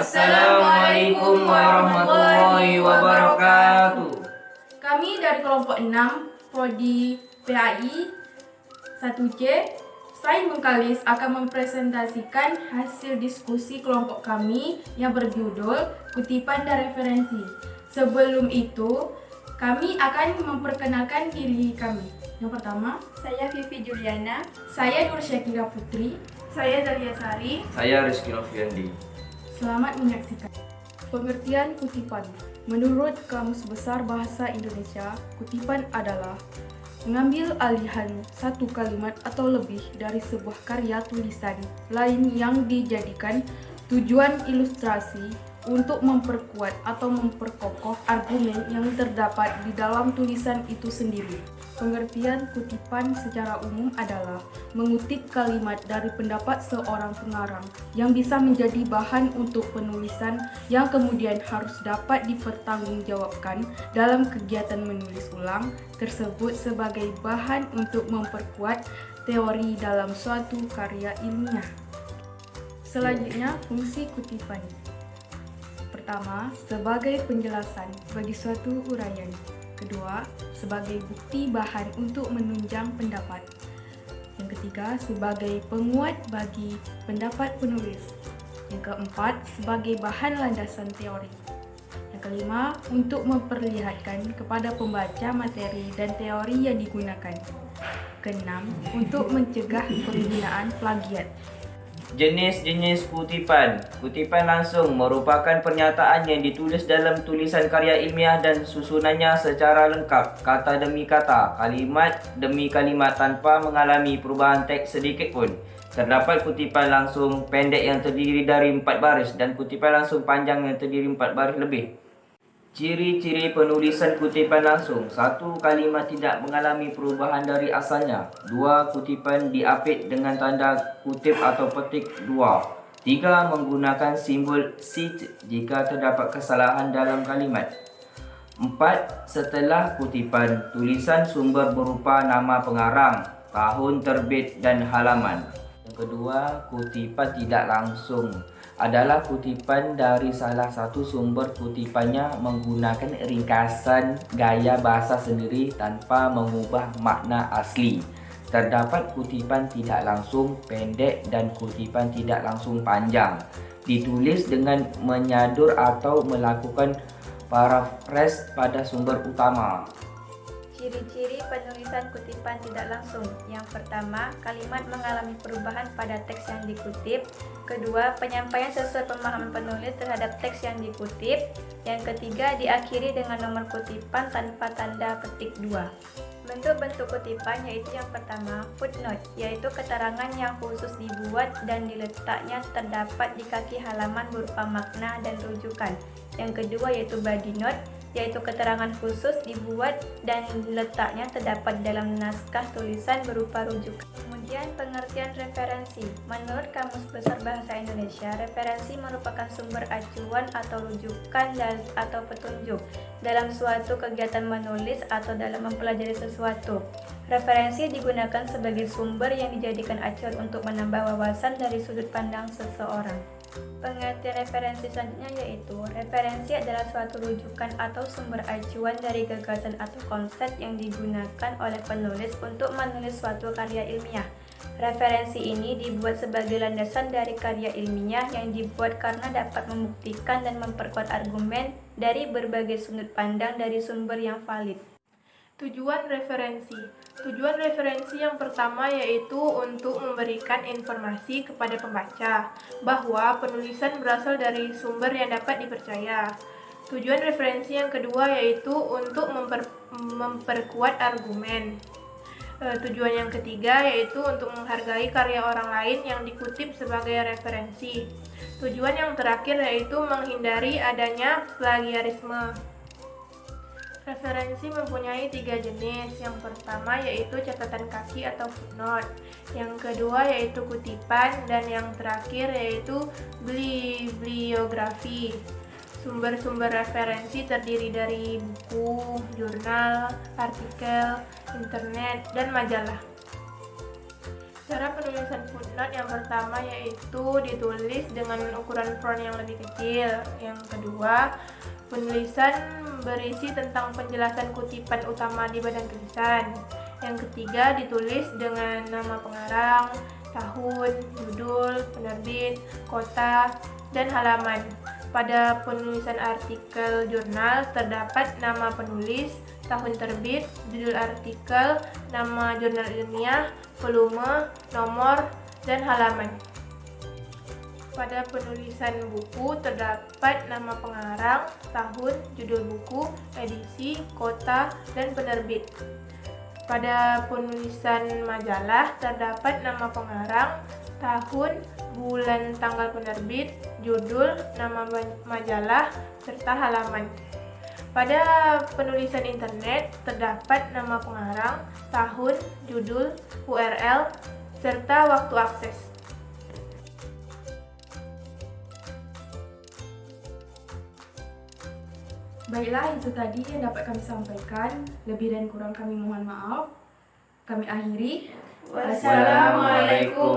Assalamualaikum warahmatullahi wabarakatuh. Kami dari kelompok 6 Prodi PAI 1C Sains Bengkalis akan mempresentasikan hasil diskusi kelompok kami yang berjudul Kutipan dan Referensi. Sebelum itu, kami akan memperkenalkan diri kami. Yang pertama, Saya Vivi Juliana. saya Nur Syakira Putri. Saya Zalia Sari. Saya Rizky Noviandi. Selamat menyaksikan. Pengertian kutipan. Menurut Kamus Besar Bahasa Indonesia, kutipan adalah mengambil alihan satu kalimat atau lebih dari sebuah karya tulisan lain yang dijadikan tujuan ilustrasi untuk memperkuat atau memperkokoh argumen yang terdapat di dalam tulisan itu sendiri. Pengertian kutipan secara umum adalah mengutip kalimat dari pendapat seorang pengarang yang bisa menjadi bahan untuk penulisan yang kemudian harus dapat dipertanggungjawabkan dalam kegiatan menulis ulang tersebut sebagai bahan untuk memperkuat teori dalam suatu karya ilmiah. Selanjutnya, fungsi kutipan. Pertama, sebagai penjelasan bagi suatu uraian. Kedua, sebagai bukti bahan untuk menunjang pendapat. Yang ketiga, sebagai penguat bagi pendapat penulis. Yang keempat, sebagai bahan landasan teori. Yang kelima, untuk memperlihatkan kepada pembaca materi dan teori yang digunakan. Keenam, untuk mencegah penggunaan plagiat. Jenis-jenis kutipan. Kutipan langsung merupakan pernyataan yang ditulis dalam tulisan karya ilmiah dan susunannya secara lengkap, kata demi kata, kalimat demi kalimat tanpa mengalami perubahan teks sedikit pun. Terdapat kutipan langsung pendek yang terdiri dari 4 baris dan kutipan langsung panjang yang terdiri 4 baris lebih. Ciri-ciri penulisan kutipan langsung. 1. Kalimat tidak mengalami perubahan dari asalnya. 2. Kutipan diapit dengan tanda kutip atau petik 2. 3. Menggunakan simbol cite jika terdapat kesalahan dalam kalimat. 4. Setelah kutipan, tulisan sumber berupa nama pengarang, tahun terbit dan halaman. Yang kedua, kutipan tidak langsung adalah kutipan dari salah satu sumber kutipannya menggunakan ringkasan gaya bahasa sendiri tanpa mengubah makna asli. Terdapat kutipan tidak langsung pendek dan kutipan tidak langsung panjang. Ditulis dengan menyadur atau melakukan paraphrase pada sumber utama. Ciri-ciri penulisan kutipan tidak langsung. Yang pertama, kalimat mengalami perubahan pada teks yang dikutip. Kedua, penyampaian sesuai pemahaman penulis terhadap teks yang dikutip. Yang ketiga, diakhiri dengan nomor kutipan tanpa tanda petik 2. Bentuk-bentuk kutipan yaitu yang pertama, footnote, yaitu keterangan yang khusus dibuat dan diletaknya terdapat di kaki halaman berupa makna dan rujukan. Yang kedua yaitu body note, yaitu keterangan khusus dibuat dan letaknya terdapat dalam naskah tulisan berupa rujukan. Kemudian pengertian referensi. Menurut Kamus Besar Bahasa Indonesia, referensi merupakan sumber acuan atau rujukan atau petunjuk dalam suatu kegiatan menulis atau dalam mempelajari sesuatu. Referensi digunakan sebagai sumber yang dijadikan acuan untuk menambah wawasan dari sudut pandang seseorang. Pengertian referensi selanjutnya yaitu referensi adalah suatu rujukan atau sumber acuan dari gagasan atau konsep yang digunakan oleh penulis untuk menulis suatu karya ilmiah. Referensi ini dibuat sebagai landasan dari karya ilmiah yang dibuat karena dapat membuktikan dan memperkuat argumen dari berbagai sudut pandang dari sumber yang valid. Tujuan referensi. Tujuan referensi yang pertama yaitu untuk memberikan informasi kepada pembaca bahwa penulisan berasal dari sumber yang dapat dipercaya. Tujuan referensi yang kedua yaitu untuk memperkuat argumen. Tujuan yang ketiga yaitu untuk menghargai karya orang lain yang dikutip sebagai referensi. Tujuan yang terakhir yaitu menghindari adanya plagiarisme. Referensi mempunyai 3 jenis. Yang pertama yaitu catatan kaki atau footnote. Yang kedua yaitu kutipan dan yang terakhir yaitu bibliografi. Sumber-sumber referensi terdiri dari buku, jurnal, artikel, internet, dan majalah. Cara penulisan footnote yang pertama yaitu ditulis dengan ukuran font yang lebih kecil. Yang kedua, penulisan berisi tentang penjelasan kutipan utama di badan tulisan. Yang ketiga, ditulis dengan nama pengarang, tahun, judul, penerbit, kota, dan halaman. Pada penulisan artikel jurnal terdapat nama penulis, tahun terbit, judul artikel, nama jurnal ilmiah, volume, nomor, dan halaman. Pada penulisan buku terdapat nama pengarang, tahun, judul buku, edisi, kota, dan penerbit. Pada penulisan majalah terdapat nama pengarang, tahun, bulan, tanggal penerbit, judul, nama majalah, serta halaman. Pada penulisan internet terdapat nama pengarang, tahun, judul, URL, serta waktu akses. Baiklah, itu tadi yang dapat kami sampaikan. Lebih dan kurang kami mohon maaf. Kami akhiri. Wassalamualaikum